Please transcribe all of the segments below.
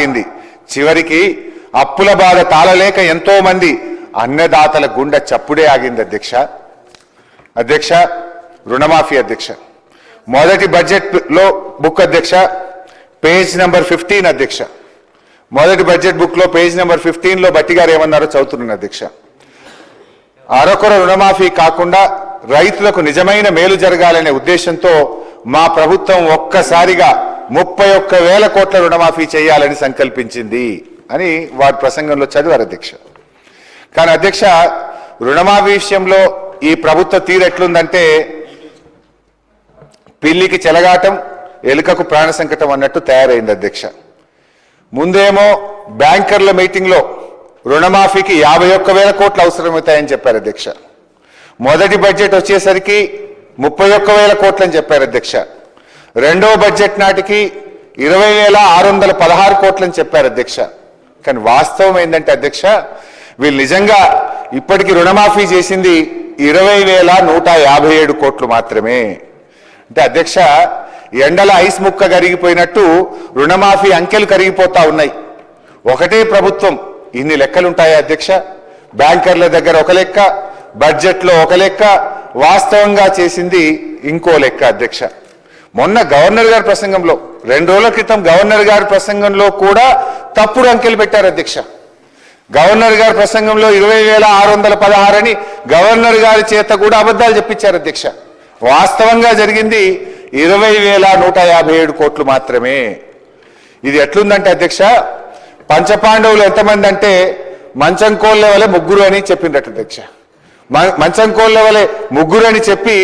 ఆగింది. చివరికి అప్పుల బాధ తాళలేక ఎంతో మంది అన్నదాతల గుండె చప్పుడే ఆగింది. అధ్యక్ష రుణమాఫీ అధ్యక్ష మొదటి బడ్జెట్ లో బుక్ అధ్యక్ష పేజ్ నంబర్ 15 అధ్యక్ష మొదటి బడ్జెట్ బుక్ లో పేజ్ నంబర్ 15 లో బట్టి గారు ఏమన్నారో చదువుతున్నాను అధ్యక్ష. అరకొర రుణమాఫీ కాకుండా రైతులకు నిజమైన మేలు జరగాలనే ఉద్దేశంతో మా ప్రభుత్వం ఒక్కసారిగా 31,000 కోట్ల రుణమాఫీ చేయాలని సంకల్పించింది అని వారి ప్రసంగంలో చదివారు అధ్యక్ష. కానీ అధ్యక్ష రుణమాఫీ విషయంలో ఈ ప్రభుత్వ తీరు ఎట్లుందంటే పిల్లికి చెలగాటం ఎలుకకు ప్రాణ సంకటం అన్నట్టు తయారైంది అధ్యక్ష. ముందేమో బ్యాంకర్ల మీటింగ్లో రుణమాఫీకి 51,000 కోట్లు అవసరమవుతాయని చెప్పారు అధ్యక్ష. మొదటి బడ్జెట్ వచ్చేసరికి 31,000 కోట్లు అని చెప్పారు అధ్యక్ష. రెండో బడ్జెట్ నాటికి 20,616 కోట్లు అని చెప్పారు అధ్యక్ష. కానీ వాస్తవం ఏంటంటే అధ్యక్ష వీళ్ళు నిజంగా ఇప్పటికీ రుణమాఫీ చేసింది 20,157 కోట్లు మాత్రమే. అంటే అధ్యక్ష ఎండల ఐస్ ముక్క కరిగిపోయినట్టు రుణమాఫీ అంకెలు కరిగిపోతా ఉన్నాయి. ఒకటే ప్రభుత్వం ఇన్ని లెక్కలుంటాయా అధ్యక్ష? బ్యాంకర్ల దగ్గర ఒక లెక్క, బడ్జెట్లో ఒక లెక్క, వాస్తవంగా చేసింది ఇంకో లెక్క అధ్యక్ష. మొన్న గవర్నర్ గారి ప్రసంగంలో 2 రోజుల క్రితం గవర్నర్ గారి ప్రసంగంలో కూడా తప్పుడు అంకెలు పెట్టారు అధ్యక్ష. గవర్నర్ గారి ప్రసంగంలో 20,616 అని గవర్నర్ గారి చేత కూడా అబద్ధాలు చెప్పించారు అధ్యక్ష. వాస్తవంగా జరిగింది 20,157 కోట్లు మాత్రమే. ఇది ఎట్లుందంటే అధ్యక్ష పంచపాండవులు ఎంతమంది అంటే మంచం కోళ్ళ వలె 3 అని చెప్పిందట అధ్యక్ష. మంచం కోళ్ళ వలె 3 అని చెప్పి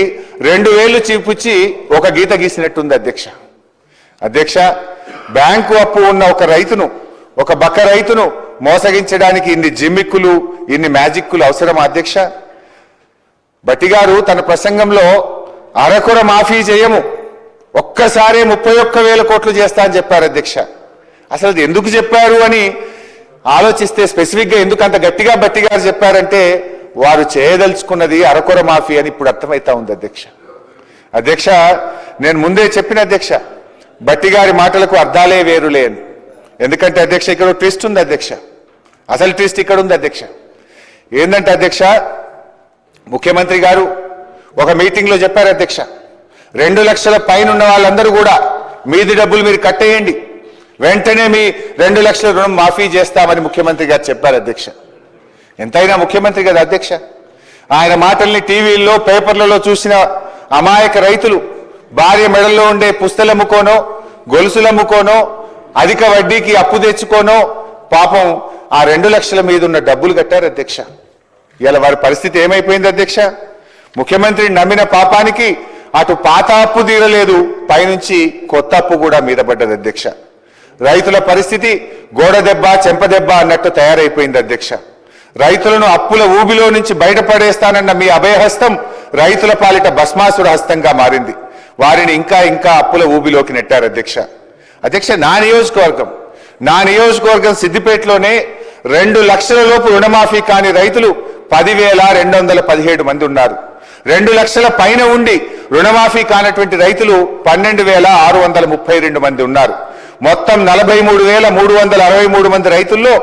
2 వేలు చూపించి ఒక గీత గీసినట్టుంది అధ్యక్ష. అధ్యక్ష బ్యాంకు అప్పు ఉన్న ఒక రైతును, ఒక బక్క రైతును మోసగించడానికి ఇన్ని జిమ్మిక్కులు, ఇన్ని మ్యాజిక్కులు అవసరమా అధ్యక్ష? బట్టి గారు తన ప్రసంగంలో అరకొర మాఫీ చేయము, ఒక్కసారే 31,000 కోట్లు చేస్తా అని చెప్పారు అధ్యక్ష. అసలు అది ఎందుకు చెప్పారు అని ఆలోచిస్తే స్పెసిఫిక్గా ఎందుకు అంత గట్టిగా బట్టి గారు చెప్పారంటే వారు చేయదలుచుకున్నది అరకొర మాఫీ అని ఇప్పుడు అర్థమవుతా ఉంది అధ్యక్ష. అధ్యక్ష నేను ముందే చెప్పిన అధ్యక్ష బట్టి గారి మాటలకు అర్థాలే వేరులే అని. ఎందుకంటే అధ్యక్ష ఇక్కడ ట్విస్ట్ ఉంది అధ్యక్ష. అసలు ట్విస్ట్ ఇక్కడ ఉంది అధ్యక్ష. ఏంటంటే అధ్యక్ష ముఖ్యమంత్రి గారు ఒక మీటింగ్లో చెప్పారు అధ్యక్ష 2 లక్షల పైన ఉన్న వాళ్ళందరూ కూడా మీది డబ్బులు మీరు కట్టేయండి, వెంటనే మీ 2 లక్షల రుణం మాఫీ చేస్తామని ముఖ్యమంత్రి గారు చెప్పారు అధ్యక్ష. ఎంతైనా ముఖ్యమంత్రి కదా అధ్యక్ష. ఆయన మాటల్ని టీవీల్లో పేపర్లలో చూసిన అమాయక రైతులు భార్య మెడల్లో ఉండే పుస్తలమ్ముకోనో, గొలుసులమ్ముకోనో, అధిక వడ్డీకి అప్పు తెచ్చుకోనో పాపం ఆ 2 లక్షల మీద ఉన్న డబ్బులు కట్టారు అధ్యక్ష. ఇలా వారి పరిస్థితి ఏమైపోయింది అధ్యక్ష? ముఖ్యమంత్రిని నమ్మిన పాపానికి అటు పాత అప్పు తీరలేదు, పైనుంచి కొత్త అప్పు కూడా మీద పడ్డది అధ్యక్ష. రైతుల పరిస్థితి గోడ దెబ్బ చెంప దెబ్బ అన్నట్టు తయారైపోయింది అధ్యక్ష. రైతులను అప్పుల ఊబిలో నుంచి బయటపడేస్తానన్న మీ అభయహస్తం రైతుల పాలిట భస్మాసుర హస్తంగా మారింది. వారిని ఇంకా ఇంకా అప్పుల ఊబిలోకి నెట్టారు అధ్యక్ష. అధ్యక్ష నా నియోజకవర్గం సిద్దిపేటలోనే 2 లక్షల లోపు రుణమాఫీ కాని రైతులు 10,217 మంది ఉన్నారు. 2 లక్షల పైన ఉండి రుణమాఫీ కానటువంటి రైతులు 12,632 మంది ఉన్నారు. మొత్తం 43,363 మంది రైతుల్లో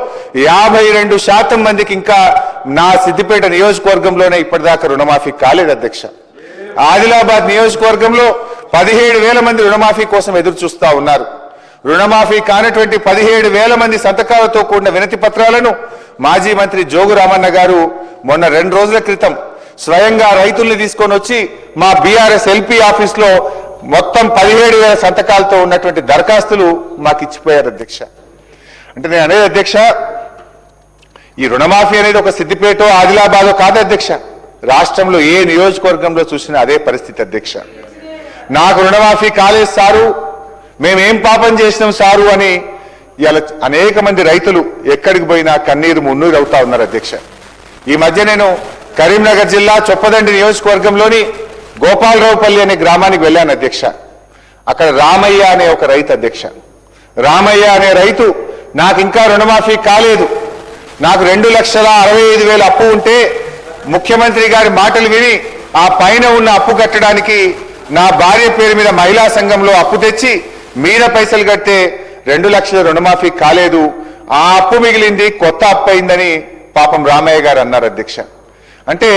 52% మందికి ఇంకా నా సిద్దిపేట నియోజకవర్గంలోనే ఇప్పటిదాకా రుణమాఫీ కాలేదు అధ్యక్ష. ఆదిలాబాద్ నియోజకవర్గంలో 17,000 మంది రుణమాఫీ కోసం ఎదురు చూస్తా ఉన్నారు. రుణమాఫీ కానటువంటి 17,000 మంది సంతకాలతో కూడిన వినతి పత్రాలను మాజీ మంత్రి జోగు రామన్న గారు మొన్న 2 రోజుల క్రితం స్వయంగా రైతుల్ని తీసుకొని వచ్చి మా బీఆర్ఎస్ ఎల్పీ ఆఫీస్లో మొత్తం 17,000 సంతకాలతో ఉన్నటువంటి దరఖాస్తులు మాకు ఇచ్చిపోయారు అధ్యక్ష. అంటే నేను అనేది అధ్యక్ష ఈ రుణమాఫీ అనేది ఒక సిద్దిపేట ఆదిలాబాద్ కాదు అధ్యక్ష. రాష్ట్రంలో ఏ నియోజకవర్గంలో చూసినా అదే పరిస్థితి అధ్యక్ష. నాకు రుణమాఫీ కాలేదు సారు, మేమేం పాపం చేసినాం సారు అని ఇలా అనేక మంది రైతులు ఎక్కడికి పోయినా కన్నీరు మున్నీరు అవుతా ఉన్నారు అధ్యక్ష. ఈ మధ్య నేను కరీంనగర్ జిల్లా చొప్పదండి నియోజకవర్గంలోని గోపాలరావుపల్లి అనే గ్రామానికి వెళ్ళాను అధ్యక్ష. అక్కడ రామయ్య అనే ఒక రైతు అధ్యక్ష. రామయ్య అనే రైతు నాకు ఇంకా రుణమాఫీ కాలేదు, నాకు 2,65,000 అప్పు ఉంటే ముఖ్యమంత్రి గారి మాటలు విని ఆ పైన ఉన్న అప్పు కట్టడానికి నా భార్య పేరు మీద మహిళా సంఘంలో అప్పు తెచ్చి మీద పైసలు కట్టే 2 లక్షల రుణమాఫీ కాలేదు, ఆ అప్పు మిగిలింది, కొత్త అప్పు అయిందని పాపం రామయ్య గారు అన్నారు అధ్యక్ష. అంటే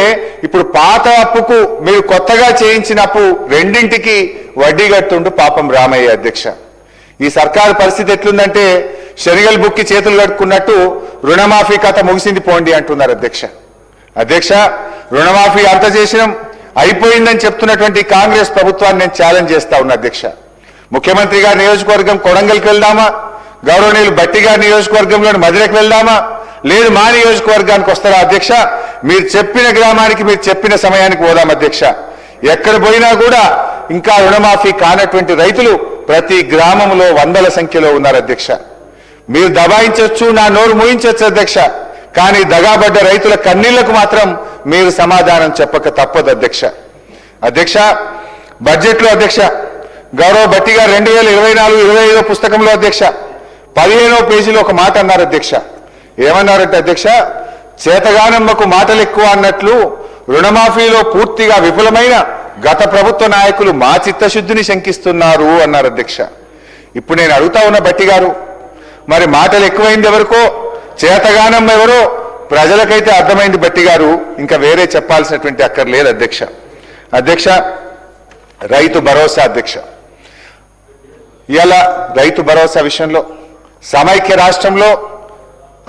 ఇప్పుడు పాత అప్పుకు మీరు కొత్తగా చేయించిన అప్పు రెండింటికి వడ్డీ కడుతుండు పాపం రామయ్య అధ్యక్ష. ఈ సర్కారు పరిస్థితి ఎట్లుందంటే శనిగల్ బుక్కి చేతులు కట్టుకున్నట్టు రుణమాఫీ కథ ముగిసింది పోండి అంటున్నారు అధ్యక్ష. అధ్యక్ష, రుణమాఫీ అంత చేసినాం అయిపోయిందని చెప్తున్నటువంటి కాంగ్రెస్ ప్రభుత్వాన్ని నేను ఛాలెంజ్ చేస్తా ఉన్నా అధ్యక్ష. ముఖ్యమంత్రి గారి నియోజకవర్గం కొడంగల్కి వెళ్దామా, గౌరవనీయులు భట్టి గారి నియోజకవర్గంలోని మధురకు వెళ్దామా, లేదు మా నియోజకవర్గానికి వస్తారా అధ్యక్ష? మీరు చెప్పిన గ్రామానికి మీరు చెప్పిన సమయానికి పోదాం అధ్యక్ష. ఎక్కడ పోయినా కూడా ఇంకా రుణమాఫీ కానటువంటి రైతులు ప్రతి గ్రామంలో వందల సంఖ్యలో ఉన్నారు అధ్యక్ష. మీరు దబాయించవచ్చు, నా నోరు మూయించవచ్చు అధ్యక్ష, కానీ దగాబడ్డ రైతుల కన్నీళ్లకు మాత్రం మీరు సమాధానం చెప్పక తప్పదు అధ్యక్ష. అధ్యక్ష, బడ్జెట్లో అధ్యక్ష గౌరవ భట్టి గారు 2024-25 పుస్తకంలో అధ్యక్ష 15వ పేజీలో ఒక మాట అన్నారు అధ్యక్ష. ఏమన్నారంటే అధ్యక్ష, చేతగానమ్మకు మాటలు ఎక్కువ అన్నట్లు రుణమాఫీలో పూర్తిగా విఫలమైన గత ప్రభుత్వ నాయకులు మా చిత్తశుద్ధిని శంకిస్తున్నారు అన్నారు అధ్యక్ష. ఇప్పుడు నేను అడుగుతా ఉన్న భట్టి గారు, మరి మాటలు ఎక్కువైంది ఎవరికో, చేతగానమ్మ ఎవరో ప్రజలకైతే అర్థమైంది భట్టి గారు, ఇంకా వేరే చెప్పాల్సినటువంటి అక్కర్లేదు అధ్యక్ష. అధ్యక్ష, రైతు భరోసా అధ్యక్ష, ఇలా రైతు భరోసా విషయంలో సమైక్య రాష్ట్రంలో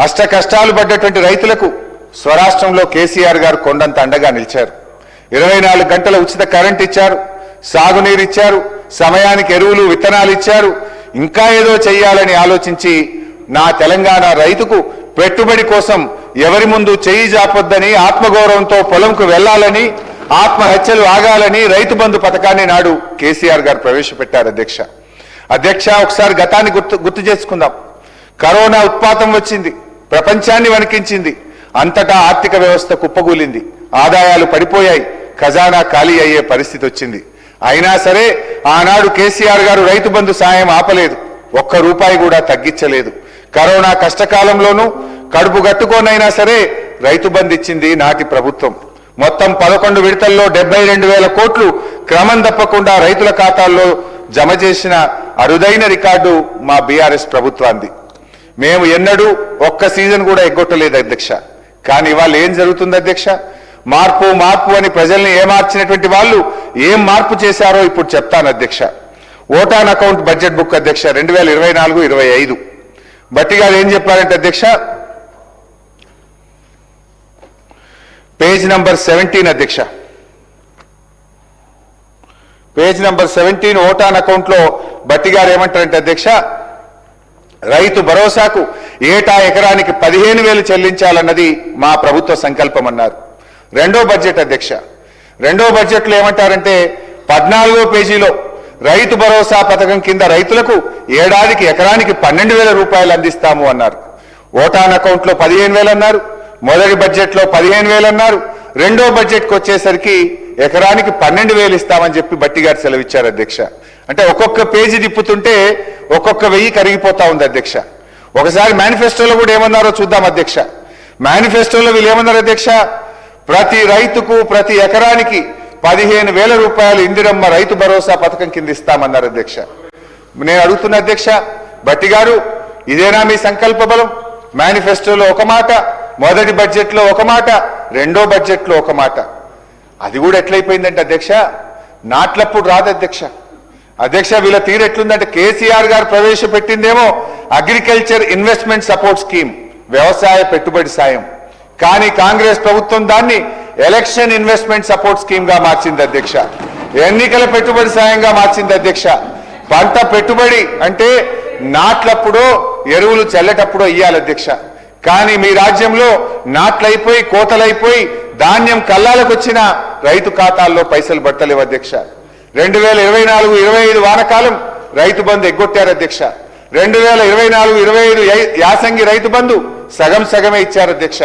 అష్ట కష్టాలు పడ్డటువంటి రైతులకు స్వరాష్ట్రంలో కేసీఆర్ గారు కొండంత అండగా నిలిచారు. 24 గంటల ఉచిత కరెంట్ ఇచ్చారు, సాగునీరు ఇచ్చారు, సమయానికి ఎరువులు విత్తనాలు ఇచ్చారు. ఇంకా ఏదో చెయ్యాలని ఆలోచించి నా తెలంగాణ రైతుకు పెట్టుబడి కోసం ఎవరి ముందు చెయ్యి జాపొద్దని, ఆత్మగౌరవంతో పొలంకు వెళ్లాలని, ఆత్మహత్యలు ఆగాలని రైతు బంధు పథకాన్ని నాడు కేసీఆర్ గారు ప్రవేశపెట్టారు అధ్యక్ష. అధ్యక్ష, ఒకసారి గతాన్ని గుర్తు చేసుకుందాం. కరోనా ఉత్పాతం వచ్చింది, ప్రపంచాన్ని వణికించింది, అంతటా ఆర్థిక వ్యవస్థ కుప్పగూలింది, ఆదాయాలు పడిపోయాయి, ఖజానా ఖాళీ అయ్యే పరిస్థితి వచ్చింది. అయినా సరే ఆనాడు కేసీఆర్ గారు రైతు బంధు సాయం ఆపలేదు, ₹1 కూడా తగ్గించలేదు. కరోనా కష్టకాలంలోనూ కడుపు గట్టుకోనైనా సరే రైతు బంధు ఇచ్చింది నాటి ప్రభుత్వం. మొత్తం 11 విడతల్లో 72,000 కోట్లు క్రమం తప్పకుండా రైతుల ఖాతాల్లో జమ చేసిన అరుదైన రికార్డు మా బీఆర్ఎస్ ప్రభుత్వాన్ని. మేము ఎన్నడూ ఒక్క సీజన్ కూడా ఎగ్గొట్టలేదు అధ్యక్ష. కానీ ఇవాళ ఏం జరుగుతుంది అధ్యక్ష? మార్పు మార్పు అని ప్రజల్ని ఏమార్చినటువంటి వాళ్ళు ఏం మార్పు చేశారో ఇప్పుడు చెప్తాను అధ్యక్ష. ఓటాన్ అకౌంట్ బడ్జెట్ బుక్ అధ్యక్ష 2024-25 భట్టి గారు ఏం చెప్పారంటే అధ్యక్ష, పేజ్ నంబర్ 17 అధ్యక్ష, పేజ్ నంబర్ 17 ఓటాన్ అకౌంట్ లో భట్టి గారు ఏమంటారంటే అధ్యక్ష, రైతు భరోసాకు ఏటా ఎకరానికి 15,000 చెల్లించాలన్నది మా ప్రభుత్వ సంకల్పం అన్నారు. రెండో బడ్జెట్ అధ్యక్ష, రెండో బడ్జెట్లో ఏమంటారంటే 14వ పేజీలో రైతు భరోసా పథకం కింద రైతులకు ఏడాదికి ఎకరానికి 12,000 రూపాయలు అందిస్తాము అన్నారు. ఓటాన్ అకౌంట్ లో 15,000 అన్నారు, మొదటి బడ్జెట్లో 15,000 అన్నారు, రెండో బడ్జెట్కి వచ్చేసరికి ఎకరానికి 12,000 ఇస్తామని చెప్పి భట్టి గారు సెలవిచ్చారు అధ్యక్ష. అంటే ఒక్కొక్క పేజీ తిప్పుతుంటే ఒక్కొక్క 1000 కరిగిపోతా ఉంది అధ్యక్ష. ఒకసారి మేనిఫెస్టోలో కూడా ఏమన్నారో చూద్దాం అధ్యక్ష. మేనిఫెస్టోలో వీళ్ళు ఏమన్నారు అధ్యక్ష, ప్రతి రైతుకు ప్రతి ఎకరానికి 15,000 రూపాయలు ఇందిరమ్మ రైతు భరోసా పథకం కింద ఇస్తామన్నారు అధ్యక్ష. నేను అడుగుతున్న అధ్యక్ష, భట్టి గారు ఇదేనా మీ సంకల్ప బలం? మేనిఫెస్టోలో ఒక మాట, మొదటి బడ్జెట్లో ఒక మాట, రెండో బడ్జెట్లో ఒక మాట. అది కూడా ఎట్లయిపోయిందంటే అధ్యక్ష, నాట్లప్పుడు రాదు అధ్యక్ష. అధ్యక్ష, వీళ్ళ తీరు ఎట్లుందంటే కేసీఆర్ గారు ప్రవేశపెట్టిందేమో అగ్రికల్చర్ ఇన్వెస్ట్మెంట్ సపోర్ట్ స్కీమ్, వ్యవసాయ పెట్టుబడి సాయం, కానీ కాంగ్రెస్ ప్రభుత్వం దాన్ని ఎలక్షన్ ఇన్వెస్ట్మెంట్ సపోర్ట్ స్కీమ్ గా మార్చింది అధ్యక్ష. ఎన్నికల పెట్టుబడి సాయంగా మార్చింది అధ్యక్ష. పంట పెట్టుబడి అంటే నాట్లప్పుడో ఎరువులు చల్లేటప్పుడో ఇయ్యాలి అధ్యక్ష. కానీ మీ రాజ్యంలో నాట్లయిపోయి కోతలైపోయి ధాన్యం కల్లాలకు వచ్చిన రైతు ఖాతాల్లో పైసలు పట్టలేవు అధ్యక్ష. 2024-25 వానకాలం రైతు బంధు ఎగ్గొట్టారు అధ్యక్ష. 2024-25 యాసంగి రైతు బంధు సగం సగమే ఇచ్చారు అధ్యక్ష.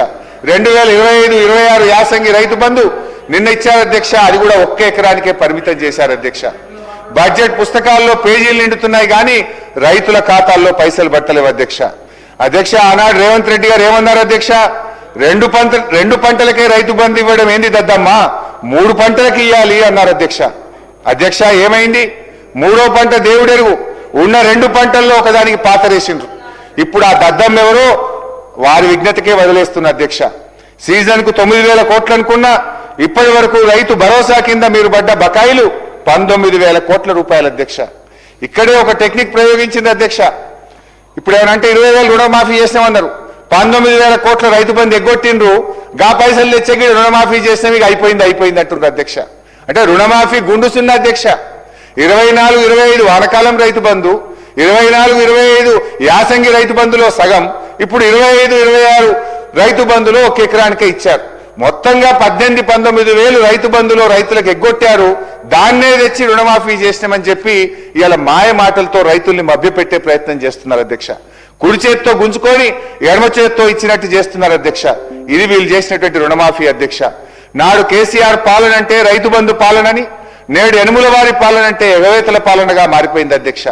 2025-26 యాసంగి రైతు బంధు నిన్న ఇచ్చారు అధ్యక్ష, అది కూడా ఒక్క ఎకరానికే పరిమితం చేశారు అధ్యక్ష. బడ్జెట్ పుస్తకాల్లో పేజీలు నిండుతున్నాయి కానీ రైతుల ఖాతాల్లో పైసలు పట్టలేవు అధ్యక్ష. అధ్యక్ష, ఆనాడు రేవంత్ రెడ్డి గారు ఏమన్నారు అధ్యక్ష, రెండు పంటలకే రైతు బంధు ఇవ్వడం ఏంది దద్దమ్మా, 3 పంటలకు ఇవ్వాలి అన్నారు అధ్యక్ష. అధ్యక్ష, ఏమైంది? 3వ పంట దేవుడెరుగు. ఉన్న 2 పంటల్లో ఒకదానికి పాతరేసిండ్రు. ఇప్పుడు ఆ దద్దం ఎవరో వారి విజ్ఞతకే వదిలేస్తున్న అధ్యక్ష. సీజన్కు 9,000 కోట్లు అనుకున్నా ఇప్పటి వరకు రైతు భరోసా కింద మీరు పడ్డ బకాయిలు 19,000 కోట్ల రూపాయలు అధ్యక్ష. ఇక్కడే ఒక టెక్నిక్ ప్రయోగించింది అధ్యక్ష. ఇప్పుడు ఏమనంటే 20,000 రుణమాఫీ చేసినామన్నారు, 19,000 కోట్ల రైతు బంధు ఎగ్గొట్టిండ్రు, గా పైసలు తెచ్చకి రుణమాఫీ చేసినా మీకు అయిపోయింది అంటున్నారు అధ్యక్ష. అంటే రుణమాఫీ గుండుసున్న అధ్యక్ష. 24-25 వానకాలం రైతు బంధు, 24-25 యాసంగి రైతు బంధులో సగం, ఇప్పుడు 25-26 రైతు బంధులో 1 ఎకరానికే ఇచ్చారు. మొత్తంగా 18-19 వేలు రైతు బంధులో రైతులకు ఎగ్గొట్టారు. దాన్నే తెచ్చి రుణమాఫీ చేసినామని చెప్పి ఇలా మాయ మాటలతో రైతుల్ని మభ్యపెట్టే ప్రయత్నం చేస్తున్నారు అధ్యక్ష. కుడి చేత్తో గుంజుకొని ఎడమ చేత్తో ఇచ్చినట్టు చేస్తున్నారు అధ్యక్ష. ఇది వీళ్ళు చేసినటువంటి రుణమాఫీ అధ్యక్ష. నాడు కేసీఆర్ పాలన అంటే రైతు బంధు పాలనని, నేడు యనుమల వారి పాలన అంటే ఎగవేతల పాలనగా మారిపోయింది అధ్యక్ష.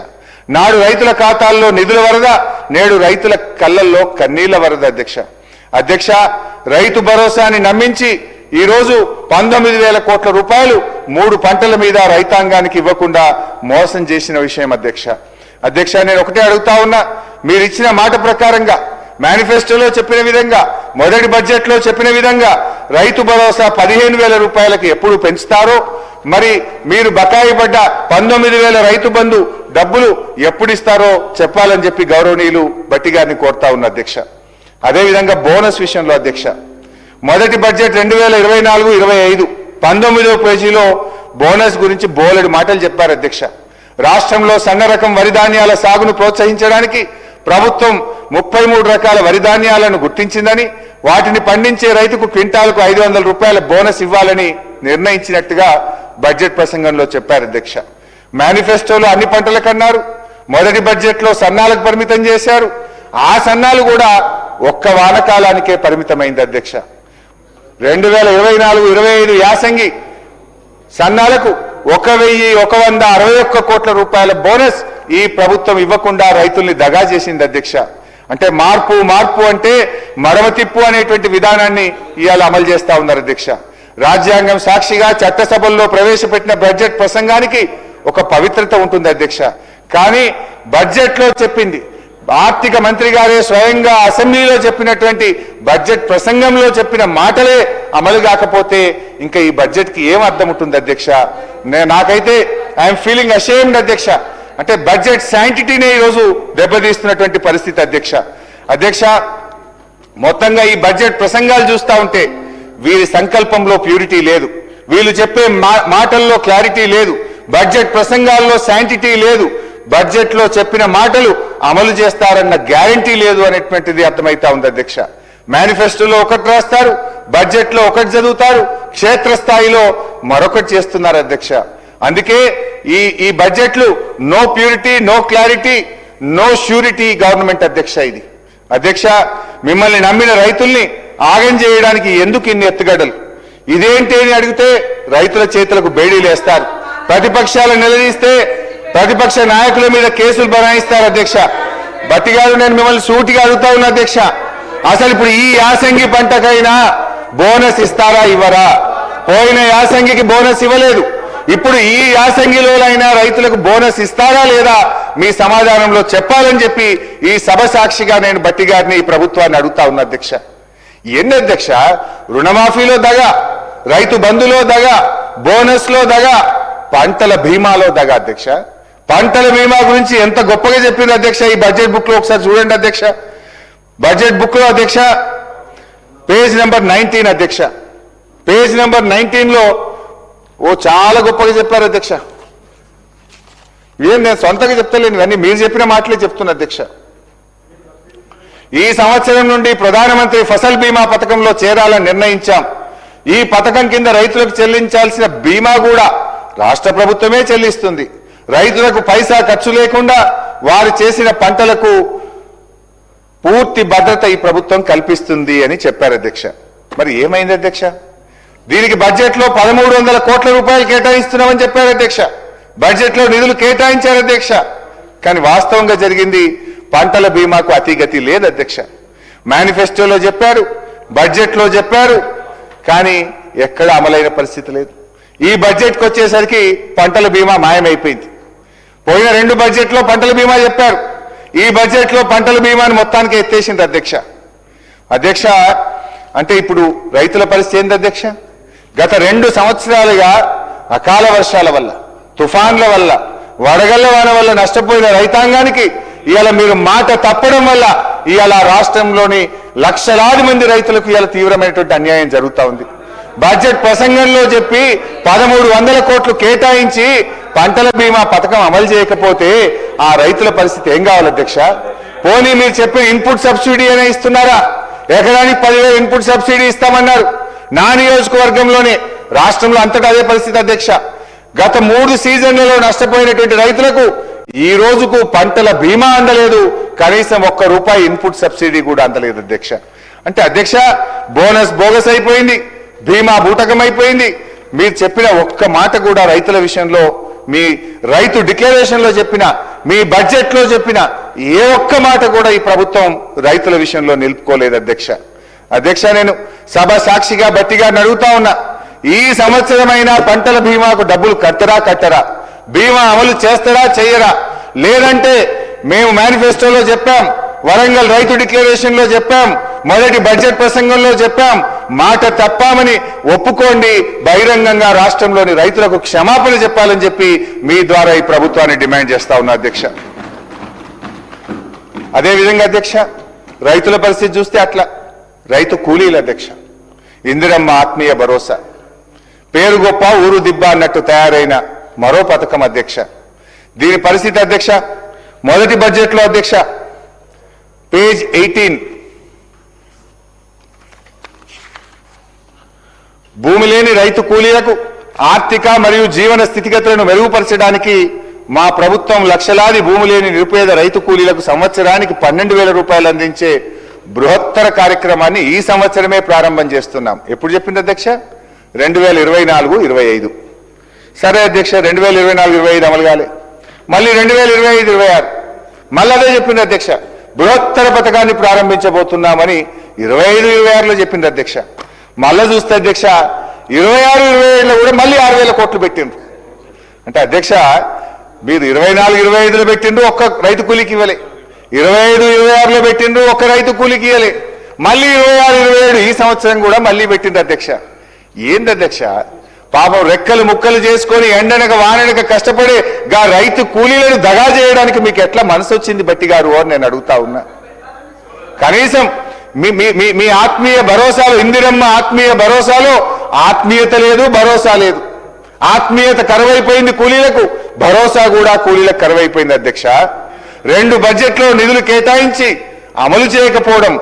నాడు రైతుల ఖాతాల్లో నిధుల వరద, నేడు రైతుల కళ్ళల్లో కన్నీళ్ల వరద అధ్యక్ష. అధ్యక్ష, రైతు భరోసాని నమ్మించి ఈరోజు 19,000 కోట్ల రూపాయలు 3 పంటల మీద రైతాంగానికి ఇవ్వకుండా మోసం చేసిన విషయం అధ్యక్ష. అధ్యక్ష, నేను ఒకటే అడుగుతా ఉన్నా, మీరు ఇచ్చిన మాట ప్రకారంగా మేనిఫెస్టోలో చెప్పిన విధంగా, మొదటి బడ్జెట్లో చెప్పిన విధంగా రైతు భరోసా 15,000 రూపాయలకి ఎప్పుడు పెంచుతారో, మరి మీరు బకాయి పడ్డ 19,000 రైతు బంధు డబ్బులు ఎప్పుడు ఇస్తారో చెప్పాలని చెప్పి గౌరవనీయులు భట్టి గారిని కోరుతా ఉన్న అధ్యక్ష. అదేవిధంగా బోనస్ విషయంలో అధ్యక్ష, మొదటి బడ్జెట్ 2024-25 19వ పేజీలో బోనస్ గురించి బోలెడు మాటలు చెప్పారు అధ్యక్ష. రాష్ట్రంలో సన్న రకం వరి ధాన్యాల సాగును ప్రోత్సహించడానికి ప్రభుత్వం 33 రకాల వరి ధాన్యాలను గుర్తించిందని, వాటిని పండించే రైతుకు క్వింటాలకు 500 రూపాయల బోనస్ ఇవ్వాలని నిర్ణయించినట్టుగా బడ్జెట్ ప్రసంగంలో చెప్పారు అధ్యక్ష. మేనిఫెస్టోలో అన్ని పంటలకు అన్నారు, మొదటి బడ్జెట్లో సన్నాలకు పరిమితం చేశారు. ఆ సన్నాలు కూడా ఒక్క వానకాలానికే పరిమితమైంది అధ్యక్ష. 2024-25 యాసంగి సన్నాలకు 1,161 కోట్ల రూపాయల బోనస్ ఈ ప్రభుత్వం ఇవ్వకుండా రైతుల్ని దగా చేసింది అధ్యక్ష. అంటే మార్పు అంటే మడమ తిప్పు అనేటువంటి విధానాన్ని ఇవాళ అమలు చేస్తా ఉన్నారు అధ్యక్ష. రాజ్యాంగం సాక్షిగా చట్టసభల్లో ప్రవేశపెట్టిన బడ్జెట్ ప్రసంగానికి ఒక పవిత్రత ఉంటుంది అధ్యక్ష. కానీ బడ్జెట్లో చెప్పింది, ఆర్థిక మంత్రి గారే స్వయంగా అసెంబ్లీలో చెప్పినటువంటి బడ్జెట్ ప్రసంగంలో చెప్పిన మాటలే అమలు కాకపోతే ఇంకా ఈ బడ్జెట్కి ఏం అర్థం ఉంటుంది అధ్యక్ష? నాకైతే ఐఎమ్ ఫీలింగ్ అషేమ్డ్ అధ్యక్ష. అంటే బడ్జెట్ శాంటిటీనే ఈరోజు దెబ్బతీస్తున్నటువంటి పరిస్థితి అధ్యక్ష. మొత్తంగా ఈ బడ్జెట్ ప్రసంగాలు చూస్తూ ఉంటే వీరి సంకల్పంలో ప్యూరిటీ లేదు, వీళ్ళు చెప్పే మాటల్లో క్లారిటీ లేదు, బడ్జెట్ ప్రసంగాల్లో శాంటిటీ లేదు, బడ్జెట్లో చెప్పిన మాటలు అమలు చేస్తారన్న గ్యారంటీ లేదు అనేటువంటిది అర్థమైతా ఉంది అధ్యక్ష. మేనిఫెస్టోలో ఒకటి రాస్తారు, బడ్జెట్లో ఒకటి చదువుతారు, క్షేత్రస్థాయిలో మరొకటి చేస్తున్నారు అధ్యక్ష. అందుకే ఈ బడ్జెట్లు no purity, no clarity, no surety government అధ్యక్ష. ఇది అధ్యక్ష, మిమ్మల్ని నమ్మిన రైతుల్ని ఆగం చేయడానికి ఎందుకు ఇన్ని ఎత్తుగడలు? ఇదేంటి అని అడిగితే రైతుల చేతులకు బేడీలు వేస్తారు, ప్రతిపక్షాలను నిలదీస్తే ప్రతిపక్ష నాయకుల మీద కేసులు బనాయిస్తారు అధ్యక్ష. భట్టి గారు, నేను మిమ్మల్ని సూటిగా అడుగుతా ఉన్నా అధ్యక్ష, అసలు ఇప్పుడు ఈ యాసంగి పంటకైనా బోనస్ ఇస్తారా ఇవ్వరా? పోయిన యాసంగికి బోనస్ ఇవ్వలేదు, ఇప్పుడు ఈ యాసంగిలోనైనా రైతులకు బోనస్ ఇస్తారా లేదా మీ సమాధానంలో చెప్పాలని చెప్పి ఈ సభ సాక్షిగా నేను భట్టి గారిని, ఈ ప్రభుత్వాన్ని అడుగుతా ఉన్నా అధ్యక్ష. ఎన్ని అధ్యక్ష? రుణమాఫీలో దగా, రైతు బంధులో దగా, బోనస్ లో దగా, పంటల బీమాలో దగా అధ్యక్ష. పంటల బీమా గురించి ఎంత గొప్పగా చెప్పింది అధ్యక్ష ఈ బడ్జెట్ బుక్ లో, ఒకసారి చూడండి అధ్యక్ష. బడ్జెట్ బుక్ లో అధ్యక్ష పేజ్ నెంబర్ 19 అధ్యక్ష, పేజ్ నెంబర్ 19లో చాలా గొప్పగా చెప్పారు అధ్యక్ష. ఏం నేను సొంతంగా చెప్తలేను, ఇవన్నీ మీరు చెప్పిన మాటలే చెప్తున్నా అధ్యక్ష. ఈ సంవత్సరం నుండి ప్రధానమంత్రి ఫసల్ బీమా పథకంలో చేరాలని నిర్ణయించాం. ఈ పథకం కింద రైతులకు చెల్లించాల్సిన బీమా కూడా రాష్ట్ర ప్రభుత్వమే చెల్లిస్తుంది. రైతులకు పైసా ఖర్చు లేకుండా వారు చేసిన పంటలకు పూర్తి భద్రత ఈ ప్రభుత్వం కల్పిస్తుంది అని చెప్పారు అధ్యక్ష. మరి ఏమైంది అధ్యక్ష? దీనికి బడ్జెట్లో 1,300 కోట్ల రూపాయలు కేటాయిస్తున్నామని చెప్పారు అధ్యక్ష. బడ్జెట్లో నిధులు కేటాయించారు అధ్యక్ష. కానీ వాస్తవంగా జరిగింది పంటల బీమాకు అతిగతి లేదు అధ్యక్ష. మేనిఫెస్టోలో చెప్పారు, బడ్జెట్లో చెప్పారు, కానీ ఎక్కడ అమలైన పరిస్థితి లేదు. ఈ బడ్జెట్కి వచ్చేసరికి పంటల బీమా మాయమైపోయింది. పోయిన 2 బడ్జెట్లో పంటల బీమా చెప్పారు. ఈ బడ్జెట్లో పంటల బీమాను మొత్తానికి ఎత్తేసింది అధ్యక్ష. అంటే ఇప్పుడు రైతుల పరిస్థితి ఏంది అధ్యక్ష? గత 2 సంవత్సరాలుగా అకాల వర్షాల వల్ల, తుఫాన్ల వల్ల, వడగళ్ల వాన వల్ల నష్టపోయిన రైతాంగానికి ఇవాళ మీరు మాట తప్పడం వల్ల ఇవాళ రాష్ట్రంలోని లక్షలాది మంది రైతులకు ఇవాళ తీవ్రమైనటువంటి అన్యాయం జరుగుతూ ఉంది. బడ్జెట్ ప్రసంగంలో చెప్పి 1300 కోట్లు కేటాయించి పంటల బీమా పథకం అమలు చేయకపోతే ఆ రైతుల పరిస్థితి ఏం కావాలి అధ్యక్ష? పోనీ మీరు చెప్పిన ఇన్పుట్ సబ్సిడీ అనే ఇస్తున్నారా? ఎకరానికి 10,000 ఇన్పుట్ సబ్సిడీ ఇస్తామన్నారు. నా నియోజకవర్గంలోనే, రాష్ట్రంలో అంతటా అదే పరిస్థితి అధ్యక్ష. గత 3 సీజన్లలో నష్టపోయినటువంటి రైతులకు ఈ రోజుకు పంటల బీమా అందలేదు, కనీసం ₹1 ఇన్పుట్ సబ్సిడీ కూడా అందలేదు అధ్యక్ష. అంటే అధ్యక్ష, బోనస్ బోగస్ అయిపోయింది, బీమా బూటకమైపోయింది. మీరు చెప్పిన ఒక్క మాట కూడా రైతుల విషయంలో, మీ రైతు డిక్లరేషన్ లో చెప్పిన, మీ బడ్జెట్ లో చెప్పిన ఏ ఒక్క మాట కూడా ఈ ప్రభుత్వం రైతుల విషయంలో నిలుపుకోలేదు అధ్యక్ష. నేను సభ సాక్షిగా బట్టిగా అడుగుతా ఉన్నా, ఈ సంవత్సరమైనా పంటల బీమాకు డబ్బులు కట్టరా? బీమా అమలు చేస్తారా చెయ్యరా? లేదంటే మేము మేనిఫెస్టోలో చెప్పాం, వరంగల్ రైతు డిక్లరేషన్ లో చెప్పాం, మొదటి బడ్జెట్ ప్రసంగంలో చెప్పాం, మాట తప్పామని ఒప్పుకోండి, బహిరంగంగా రాష్ట్రంలోని రైతులకు క్షమాపణ చెప్పాలని చెప్పి మీ ద్వారా ఈ ప్రభుత్వాన్ని డిమాండ్ చేస్తా ఉన్నా అధ్యక్ష. అదేవిధంగా అధ్యక్ష, రైతుల పరిస్థితి చూస్తే అట్లా రైతు కూలీలు అధ్యక్ష. ఇందిరమ్మ ఆత్మీయ భరోసా, పేరు గొప్ప ఊరు దిబ్బ అన్నట్టు తయారైన మరో పథకం అధ్యక్ష. దీని పరిస్థితి అధ్యక్ష, మొదటి బడ్జెట్లో అధ్యక్ష, పేజ్ 18, భూమి లేని రైతు కూలీలకు ఆర్థిక మరియు జీవన స్థితిగతులను మెరుగుపరచడానికి మా ప్రభుత్వం లక్షలాది భూమి లేని నిరుపేద రైతు కూలీలకు సంవత్సరానికి 12,000 రూపాయలు అందించే బృహత్తర కార్యక్రమాన్ని ఈ సంవత్సరమే ప్రారంభం చేస్తున్నాం. ఎప్పుడు చెప్పింది అధ్యక్ష? 2024-25. సరే అధ్యక్ష, 2024-25 అమలు కాలే. మళ్ళీ 2025-26 మళ్ళీ అదే చెప్పింది అధ్యక్ష, బృహత్తర పథకాన్ని ప్రారంభించబోతున్నామని 25-26లో చెప్పింది అధ్యక్ష. మళ్ళా చూస్తే అధ్యక్ష 26-27లో కూడా మళ్ళీ 6,000 కోట్లు పెట్టిండ్రు. అంటే అధ్యక్ష, మీరు 24-25లో పెట్టిండ్రు, ఒక్క రైతు కూలీకి ఇవ్వలే. 25-26లో పెట్టిండ్రు, ఒక్క రైతు కూలీకి ఇవ్వలే. మళ్ళీ 26-27 ఈ సంవత్సరం కూడా మళ్ళీ పెట్టిండ్రు అధ్యక్ష. ఏంది అధ్యక్ష? పాపం రెక్కలు ముక్కలు చేసుకొని ఎండనక వాననక కష్టపడే గా రైతు కూలీలను దగా చేయడానికి మీకు ఎట్లా మనసు వచ్చింది బట్టి గారు అని నేను అడుగుతా ఉన్నా. కనీసం మీ ఆత్మీయ భరోసాలో, ఇందిరమ్మ ఆత్మీయ భరోసాలో ఆత్మీయత లేదు, భరోసా లేదు. ఆత్మీయత కరువైపోయింది కూలీలకు, భరోసా కూడా కూలీలకు కరువైపోయింది అధ్యక్ష. 2 బడ్జెట్లో నిధులు కేటాయించి అమలు చేయకపోవడం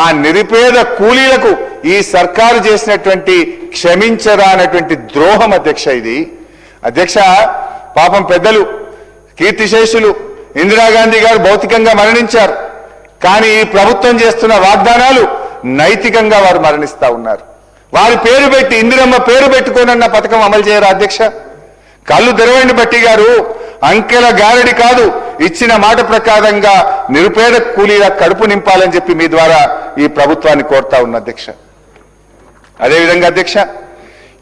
ఆ నిరుపేద కూలీలకు ఈ సర్కారు చేసినటువంటి క్షమించరానటువంటి ద్రోహం అధ్యక్ష ఇది. అధ్యక్ష, పాపం పెద్దలు కీర్తిశేషులు ఇందిరాగాంధీ గారు భౌతికంగా మరణించారు. కానీ ఈ ప్రభుత్వం చేస్తున్న వాగ్దానాలు నైతికంగా వారు మరణిస్తా ఉన్నారు. వారి పేరు పెట్టి, ఇందిరమ్మ పేరు పెట్టుకోనన్న పథకం అమలు చేయరా అధ్యక్ష? కళ్ళు తెరవండి బట్టి గారు, అంకెల గారడి కాదు, ఇచ్చిన మాట ప్రకారంగా నిరుపేద కూలీల కడుపు నింపాలని చెప్పి మీ ద్వారా ఈ ప్రభుత్వాన్ని కోరుతా ఉన్న అధ్యక్ష. అదేవిధంగా అధ్యక్ష,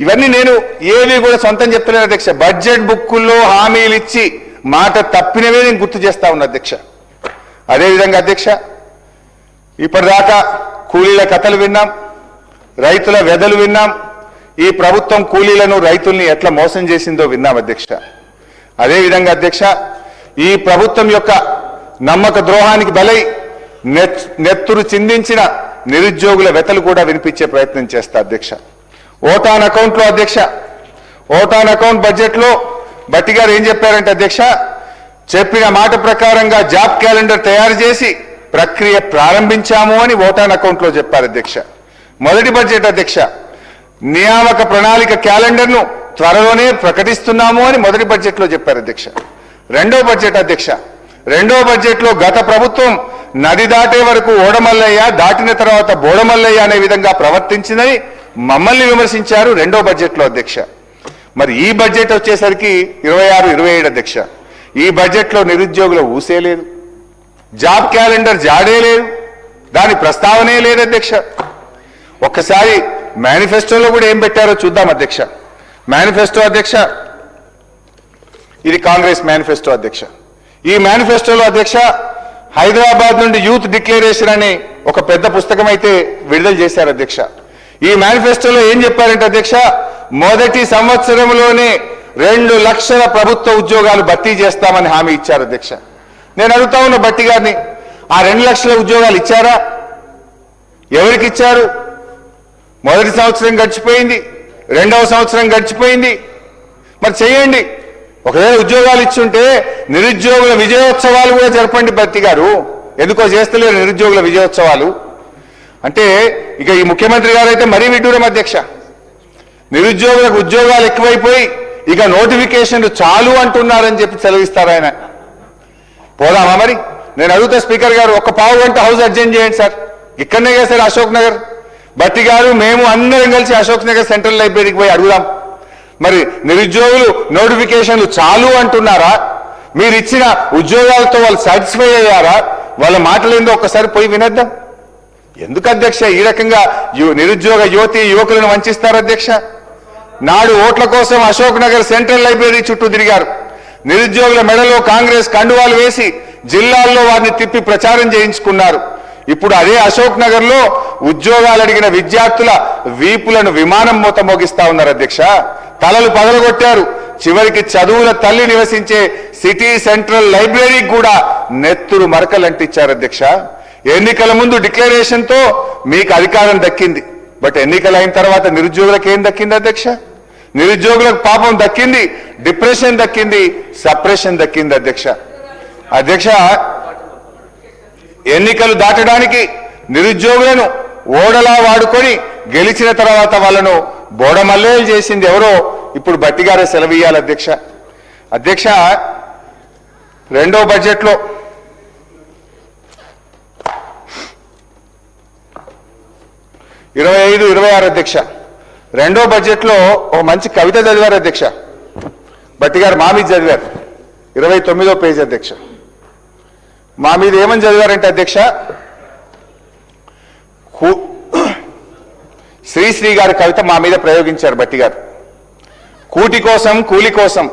ఇవన్నీ నేను ఏవి కూడా సొంతం చెప్తున్నాను అధ్యక్ష. బడ్జెట్ బుక్కుల్లో హామీలు ఇచ్చి మాట తప్పినవే నేను గుర్తు చేస్తా ఉన్నా అధ్యక్ష. అదేవిధంగా అధ్యక్ష, ఇప్పటిదాకా కూలీల కథలు విన్నాం, రైతుల వెదలు విన్నాం, ఈ ప్రభుత్వం కూలీలను రైతుల్ని ఎట్లా మోసం చేసిందో విన్నాం అధ్యక్ష. అదేవిధంగా అధ్యక్ష, ఈ ప్రభుత్వం యొక్క నమ్మక ద్రోహానికి బలై నెత్తురు చిందించిన నిరుద్యోగుల వెతలు కూడా వినిపించే ప్రయత్నం చేస్తా అధ్యక్ష. ఓటాన్ అకౌంట్లో అధ్యక్ష, ఓటాన్ అకౌంట్ బడ్జెట్లో బట్టి గారు ఏం చెప్పారంటే అధ్యక్ష, చెప్పిన మాట ప్రకారంగా జాబ్ క్యాలెండర్ తయారు చేసి ప్రక్రియ ప్రారంభించాము అని ఓటాన్ అకౌంట్లో చెప్పారు అధ్యక్ష. మొదటి బడ్జెట్ అధ్యక్ష, నియామక ప్రణాళిక క్యాలెండర్ను త్వరలోనే ప్రకటిస్తున్నాము అని మొదటి బడ్జెట్లో చెప్పారు అధ్యక్ష. రెండో బడ్జెట్ అధ్యక్ష, రెండో బడ్జెట్లో గత ప్రభుత్వం నది దాటే వరకు ఓడమల్లయ్య, దాటిన తర్వాత బోడమల్లయ్య అనే విధంగా ప్రవర్తించిందని మమ్మల్ని విమర్శించారు రెండో బడ్జెట్లో అధ్యక్ష. మరి ఈ బడ్జెట్ వచ్చేసరికి 26-27 అధ్యక్ష, ఈ బడ్జెట్లో నిరుద్యోగుల ఊసే లేదు, జాబ్ క్యాలెండర్ జాడే లేదు, దాని ప్రస్తావనే లేదు అధ్యక్ష. ఒక్కసారి మేనిఫెస్టోలో కూడా ఏం పెట్టారో చూద్దాం అధ్యక్ష. మేనిఫెస్టో అధ్యక్ష, ఇది కాంగ్రెస్ మేనిఫెస్టో అధ్యక్ష. ఈ మేనిఫెస్టోలో అధ్యక్ష హైదరాబాద్ నుండి యూత్ డిక్లరేషన్ అని ఒక పెద్ద పుస్తకం అయితే విడుదల చేశారు అధ్యక్ష. ఈ మేనిఫెస్టోలో ఏం చెప్పారంటే అధ్యక్ష, మొదటి సంవత్సరంలోనే 2 లక్షల ప్రభుత్వ ఉద్యోగాలు భర్తీ చేస్తామని హామీ ఇచ్చారు అధ్యక్ష. నేను అడుగుతా ఉన్న భట్టి గారిని, ఆ 2 లక్షల ఉద్యోగాలు ఇచ్చారా? ఎవరికి ఇచ్చారు? మొదటి సంవత్సరం గడిచిపోయింది, 2వ సంవత్సరం గడిచిపోయింది. మరి చేయండి. ఒకవేళ ఉద్యోగాలు ఇచ్చుంటే నిరుద్యోగుల విజయోత్సవాలు కూడా జరపండి భట్టి గారు. ఎందుకో చేస్తలేరు నిరుద్యోగుల విజయోత్సవాలు. అంటే ఇక ఈ ముఖ్యమంత్రి గారు అయితే మరీ విడ్డూరం అధ్యక్ష. నిరుద్యోగులకు ఉద్యోగాలు ఎక్కువైపోయి ఇక నోటిఫికేషన్లు చాలు అంటున్నారని చెప్పి సెలవిస్తారు ఆయన. పోదామా మరి? నేను అడుగుతా స్పీకర్ గారు, ఒక పావు గంట హౌస్ అడ్జెంట్ చేయండి సార్. ఇక్కడనే కదా సార్ అశోక్ నగర్. భట్టి గారు మేము అందరం కలిసి అశోక్ నగర్ సెంట్రల్ లైబ్రరీకి పోయి అడుగుదాం. మరి నిరుద్యోగులు నోటిఫికేషన్లు చాలు అంటున్నారా? మీరు ఇచ్చిన ఉద్యోగాలతో వాళ్ళు సాటిస్ఫై అయ్యారా? వాళ్ళ మాటలు ఏందో ఒక్కసారి పోయి వినేద్దాం. ఎందుకు అధ్యక్ష ఈ రకంగా నిరుద్యోగ యువతి యువకులను వంచిస్తారు అధ్యక్ష? నాడు ఓట్ల కోసం అశోక్ నగర్ సెంట్రల్ లైబ్రరీ చుట్టూ తిరిగారు. నిరుద్యోగుల మెడలో కాంగ్రెస్ కండువాలు వేసి జిల్లాల్లో వారిని తిప్పి ప్రచారం చేయించుకున్నారు. ఇప్పుడు అదే అశోక్ నగర్ లో ఉద్యోగాలు అడిగిన విద్యార్థుల వీపులను విమానం మూత మోగిస్తా ఉన్నారు అధ్యక్ష. తలలు పగలగొట్టారు. చివరికి చదువుల తల్లి నివసించే సిటీ సెంట్రల్ లైబ్రరీకి కూడా నెత్తురు మరకలంటిచ్చారు అధ్యక్ష. ఎన్నికల ముందు డిక్లరేషన్ తో మీకు అధికారం దక్కింది. బట్ ఎన్నికలు అయిన తర్వాత నిరుద్యోగులకు ఏం దక్కింది అధ్యక్ష? నిరుద్యోగులకు పాపం దక్కింది, డిప్రెషన్ దక్కింది, సప్రెషన్ దక్కింది అధ్యక్ష. అధ్యక్ష, ఎన్నికలు దాటడానికి నిరుద్యోగులను ఓడలా వాడుకొని గెలిచిన తర్వాత వాళ్ళను బోడమల్లేలు చేసింది ఎవరో ఇప్పుడు భట్టి గారే సెలవియ్యాలి అధ్యక్ష. అధ్యక్ష, 2వ బడ్జెట్లో 25-26 అధ్యక్ష, 2వ బడ్జెట్లో ఒక మంచి కవిత చదివారు అధ్యక్ష. భట్టి గారు మా మీద చదివారు, 29వ పేజీ అధ్యక్ష. మా మీద ఏమని చదివారంటే అధ్యక్ష, శ్రీశ్రీ గారి కవిత మా మీద ప్రయోగించారు భట్టి గారు. కూటి కోసం కూలి కోసం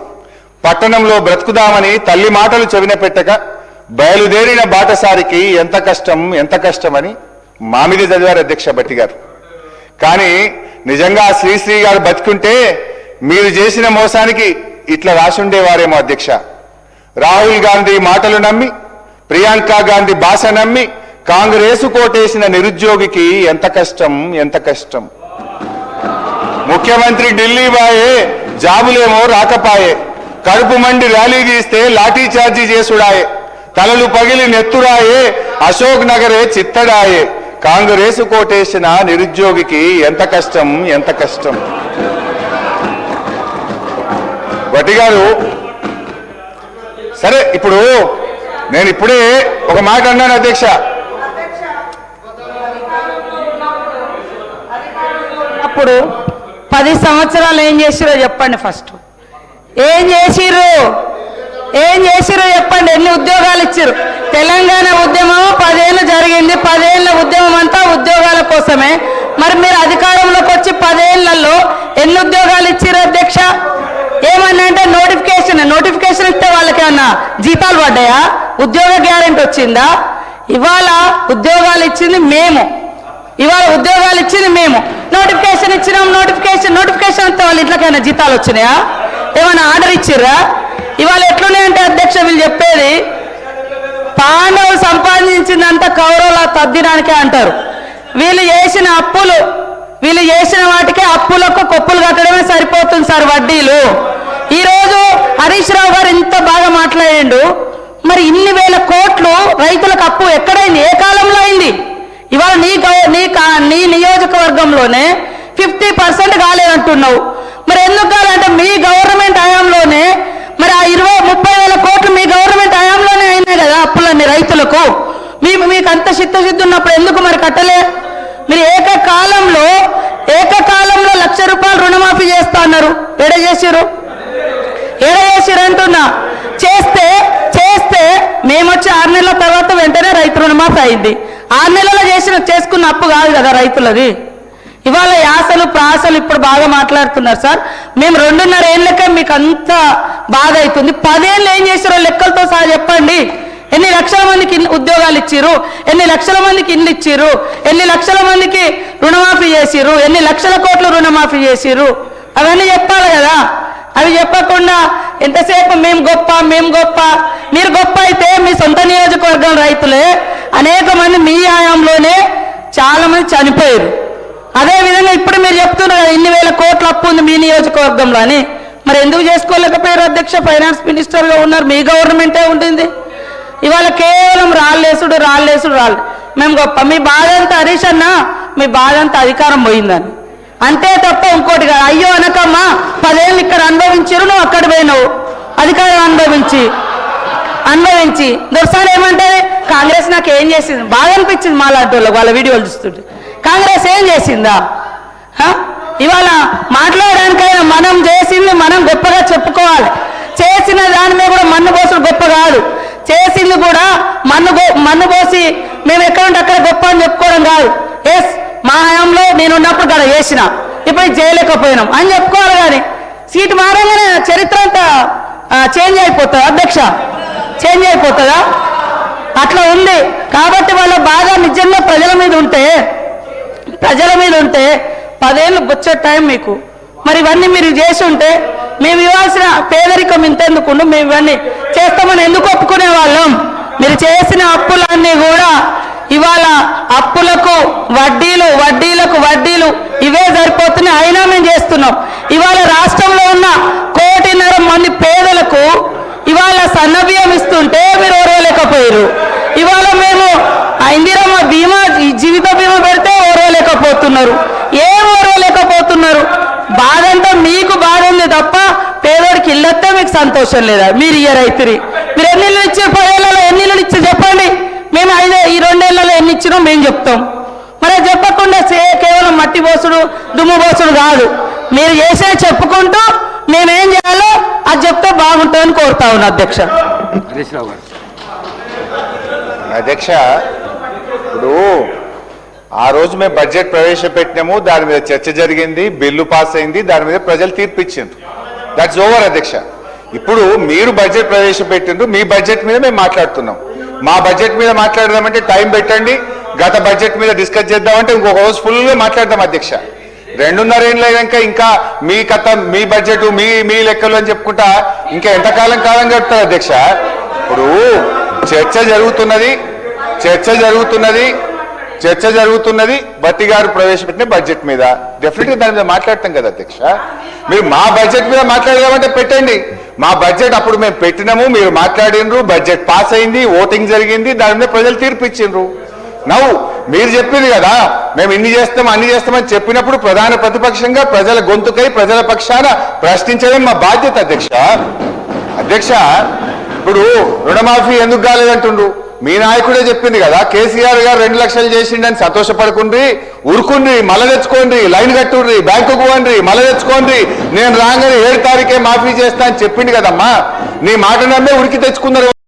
పట్టణంలో బ్రతుకుదామని తల్లి మాటలు చెవిన పెట్టక బయలుదేరిన బాటసారికి ఎంత కష్టం ఎంత కష్టమని మా మీద చదివారు అధ్యక్ష భట్టి గారు. కానీ నిజంగా శ్రీశ్రీ గారు బతుకుంటే మీరు చేసిన మోసానికి ఇట్లా రాసుండేవారేమో అధ్యక్ష. రాహుల్ గాంధీ మాటలు నమ్మి, ప్రియాంక గాంధీ భాష నమ్మి కాంగ్రెసు కోటేసిన నిరుద్యోగికి ఎంత కష్టం ఎంత కష్టం. ముఖ్యమంత్రి ఢిల్లీ బాయే, జాబులేమో రాకపాయే, కడుపు మండి ర్యాలీ తీస్తే లాఠీ చార్జీ చేసుడాయే, తలలు పగిలి నెత్తురాయే, అశోక్ నగరే చిత్తడాయే, కాంగ్రెసు కోటేసిన నిరుద్యోగికి ఎంత కష్టం ఎంత కష్టం. భట్టి గారు, సరే ఇప్పుడు నేను ఇప్పుడే ఒక మాట అన్నాను అధ్యక్ష. అప్పుడు 10 సంవత్సరాలు ఏం చేసిరో చెప్పండి. ఫస్ట్ ఏం చేసిర్రు చెప్పండి. ఎన్ని ఉద్యోగాలు ఇచ్చిర్రు? తెలంగాణ ఉద్యమం 10 ఏళ్ళు జరిగింది. 10 ఏళ్ల ఉద్యమం అంతా ఉద్యోగాల కోసమే. మరి మీరు అధికారంలోకి వచ్చి 10 ఏళ్లలో ఎన్ని ఉద్యోగాలు ఇచ్చిర్రు అధ్యక్ష? ఏమన్నా అంటే నోటిఫికేషన్ ఇస్తే వాళ్ళకి ఏమన్నా జీతాలు పడ్డాయా? ఉద్యోగ గ్యారెంటీ వచ్చిందా? ఇవాళ ఉద్యోగాలు ఇచ్చింది మేము, నోటిఫికేషన్ ఇచ్చినాం. నోటిఫికేషన్ ఇస్తే వాళ్ళ ఇంట్లోకైనా జీతాలు వచ్చినాయా? ఏమైనా ఆర్డర్ ఇచ్చిర్రా? ఇవాళ ఎట్లున్నాయంటే అధ్యక్ష వీళ్ళు చెప్పేది, పాండవులు సంపాదించిందంతా కౌరవుల తద్దినానికే అంటారు. వీళ్ళు చేసిన వాటికే అప్పులకు కొప్పులు కట్టడమే సరిపోతుంది సార్ వడ్డీలు. ఈరోజు హరీష్ రావు గారు ఇంత బాగా మాట్లాడిండు. మరి ఇన్ని వేల కోట్లు రైతులకు అప్పు ఎక్కడైంది? ఏ కాలంలో అయింది? ఇవాళ నీ నియోజకవర్గంలోనే 50% కాలేదంటున్నావు. మరి ఎందుకు కాలంటే మీ గవర్నమెంట్ హయాంలోనే మరి ఆ 20-30 వేల కోట్లు మీ గవర్నమెంట్ హయాంలోనే అయినాయి కదా అప్పులన్నీ రైతులకు. మీకు అంత చిత్తశుద్ధి ఉన్నప్పుడు ఎందుకు మరి కట్టలే? మీరు ఏకకాలంలో 1,00,000 రూపాయలు రుణమాఫీ చేస్తా అన్నారు. ఏడ చేసిరు అంటున్నా. చేస్తే మేము వచ్చి 6 నెలల తర్వాత వెంటనే రైతు రుణమాఫీ అయింది. 6 నెలల్లో చేసుకున్న అప్పు కాదు కదా రైతులది. ఇవాళ యాసలు ప్రాసలు ఇప్పుడు బాగా మాట్లాడుతున్నారు సార్. మేము 2.5 ఏళ్ళకే మీకు అంత బాధ అవుతుంది. 10 ఏళ్ళు ఏం చేసారో లెక్కలతో సహా చెప్పండి. ఎన్ని లక్షల మందికి ఉద్యోగాలు ఇచ్చిర్రు, ఎన్ని లక్షల మందికి ఇల్లు ఇచ్చిర్రు, ఎన్ని లక్షల మందికి రుణమాఫీ చేసిర్రు, ఎన్ని లక్షల కోట్లు రుణమాఫీ చేసిర్రు, అవన్నీ చెప్పాలి కదా. అవి చెప్పకుండా ఎంతసేపు మేము గొప్ప మేము గొప్ప. మీరు గొప్ప అయితే మీ సొంత నియోజకవర్గం రైతులే అనేక మంది మీ హయాంలోనే చాలా మంది చనిపోయారు. అదేవిధంగా ఇప్పుడు మీరు చెప్తున్నారు కదా ఇన్ని వేల కోట్ల అప్పు ఉంది మీ నియోజకవర్గంలో అని. మరి ఎందుకు చేసుకోలేకపోయారు అధ్యక్ష? ఫైనాన్స్ మినిస్టర్గా ఉన్నారు, మీ గవర్నమెంటే ఉంటుంది. ఇవాళ కేవలం రాళ్ళేసుడు మేము గొప్ప. మీ బాధ అంతా హరీష్ అన్న, మీ బాధ అంతా అధికారం పోయిందని అంతే తప్ప ఇంకోటి కాదు. అయ్యో అనకమ్మా, 10 ఏళ్ళు ఇక్కడ అనుభవించారు, నువ్వు అక్కడ పోయినావు అధికారం అనుభవించి దొరసారి ఏమంటే కాంగ్రెస్ నాకు ఏం చేసింది బాగా అనిపించింది మాలాంటి వాళ్ళకి. వాళ్ళ వీడియోలు చూస్తుంటే కాంగ్రెస్ ఏం చేసిందా? ఇవాళ మాట్లాడడానికైనా మనం చేసింది మనం గొప్పగా చెప్పుకోవాలి. చేసిన దాని మీద కూడా మన్ను పోసుడు గొప్ప కాదు. చేసింది కూడా మన్ను పోసి మేము ఎక్కడుంటే అక్కడ గొప్ప అని చెప్పుకోవడం కాదు. ఎస్ మా హయాంలో నేను ఉన్నప్పుడు కూడా చేసిన, ఇప్పుడు చేయలేకపోయినాం అని చెప్పుకోవాలి. కానీ సీటు మారగానే చరిత్ర అంతా చేంజ్ అయిపోతుందా అధ్యక్ష? చేంజ్ అయిపోతుందా? అట్లా ఉంది. కాబట్టి వాళ్ళ బాధ నిజంగా ప్రజల మీద ఉంటే 10 ఏళ్ళు వచ్చే టైం మీకు. మరి ఇవన్నీ మీరు చేసి ఉంటే మేము ఇవ్వాల్సిన పేదరికం ఇంతెందుకు, మేము ఇవన్నీ చేస్తామని ఎందుకు ఒప్పుకునే వాళ్ళం? మీరు చేసిన అప్పులన్నీ కూడా ఇవాళ అప్పులకు వడ్డీలు ఇవే సరిపోతున్నాయి. అయినా మేము చేస్తున్నాం. ఇవాళ రాష్ట్రంలో ఉన్న 1.5 కోటి మంది పేదలకు ఇవాళ సన్నబియ్యం ఇస్తుంటే మీరు ఓర్వలేకపోయారు. ఇవాళ మేము ఇందిరమ్మ బీమా జీవిత బీమా పెడితే ఓర్వలేకపోతున్నారు. ఏం ఓర్వలేకపోతున్నారు? బాధ అంతా మీకు బాధ ఉంది తప్ప పేదోడికి ఇల్లొస్తే మీకు సంతోషం లేదా? మీరు ఇయ్యరైతురి. మీరు ఎన్ని ఇళ్ళు ఇచ్చే 10 ఏళ్లలో ఎన్ని ఇళ్ళు ఇచ్చి చెప్పండి. మేము ఈ 2 ఏళ్లలో ఎన్ని ఇచ్చినాం మేము చెప్తాం. మరి చెప్పకుండా కేవలం మట్టి పోసుడు దుమ్ము పోసుడు కాదు. మీరు చేసే చెప్పుకుంటూ మేమేం చేయాలో అది చెప్తే బాగుంటుందని కోరుతా ఉన్నా అధ్యక్ష. అధ్యక్ష, ఇప్పుడు ఆ రోజు మేము బడ్జెట్ ప్రవేశపెట్టినాము, దాని మీద చర్చ జరిగింది, బిల్లు పాస్ అయింది, దాని మీద ప్రజలు తీర్పు ఇచ్చిండ్రు. దట్స్ ఓవర్ అధ్యక్ష. ఇప్పుడు మీరు బడ్జెట్ ప్రవేశపెట్టిండ్రు, మీ బడ్జెట్ మీద మేము మాట్లాడుతున్నాం. మా బడ్జెట్ మీద మాట్లాడదామంటే టైం పెట్టండి, గత బడ్జెట్ మీద డిస్కస్ చేద్దామంటే ఇంకొక రోజు ఫుల్గా మాట్లాడదాం అధ్యక్ష. 2.5 ఏళ్ళు అయినాక ఇంకా మీ కథ, మీ బడ్జెట్, మీ లెక్కలు అని చెప్పుకుంటా ఇంకా ఎంతకాలం గడుపుతారు అధ్యక్ష? ఇప్పుడు చర్చ జరుగుతున్నది బట్టి గారు ప్రవేశపెట్టిన బడ్జెట్ మీద. డెఫినెట్గా దాని మీద మాట్లాడతాం కదా అధ్యక్ష. మీరు మా బడ్జెట్ మీద మాట్లాడదామంటే పెట్టండి. మా బడ్జెట్ అప్పుడు మేము పెట్టినాము, మీరు మాట్లాడినరు, బడ్జెట్ పాస్ అయింది, ఓటింగ్ జరిగింది, దాని మీద ప్రజలు తీర్పు ఇచ్చిండ్రు. నవ్వు మీరు చెప్పింది కదా మేము ఇన్ని చేస్తాం అన్ని చేస్తామని చెప్పినప్పుడు ప్రధాన ప్రతిపక్షంగా ప్రజల గొంతుకై ప్రజల పక్షాన ప్రశ్నించడం మా బాధ్యత అధ్యక్ష. ఇప్పుడు రుణమాఫీ ఎందుకు కాలేదంటుండ్రు? మీ నాయకుడే చెప్పింది కదా, కేసీఆర్ గారు 2 లక్షలు చేసిండని సంతోషపడుకుండ్రి, ఉరుకుండ్రి, మళ్ళా తెచ్చుకోండి, లైన్ కట్టుండ్రి, బ్యాంకుకు పోండి, మళ్ళా తెచ్చుకోండి, నేను రాగానే 7 తారీఖే మాఫీ చేస్తా అని చెప్పింది కదమ్మా. నీ మాట నమ్మే ఉరికి తెచ్చుకున్నారు.